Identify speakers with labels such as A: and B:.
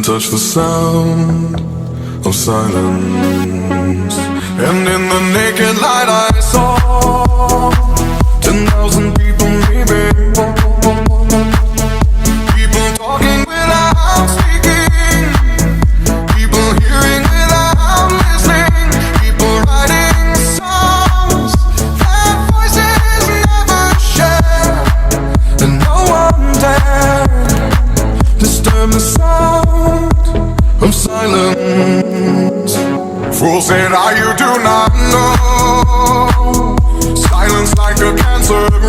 A: can touch the sound of silence. And in the naked light I saw 10,000 people maybe. People talking without speaking, people hearing without listening, people writing songs that voices never share. And no one dared disturb the sound of silence. Fools said, you do not know. Silence like a cancer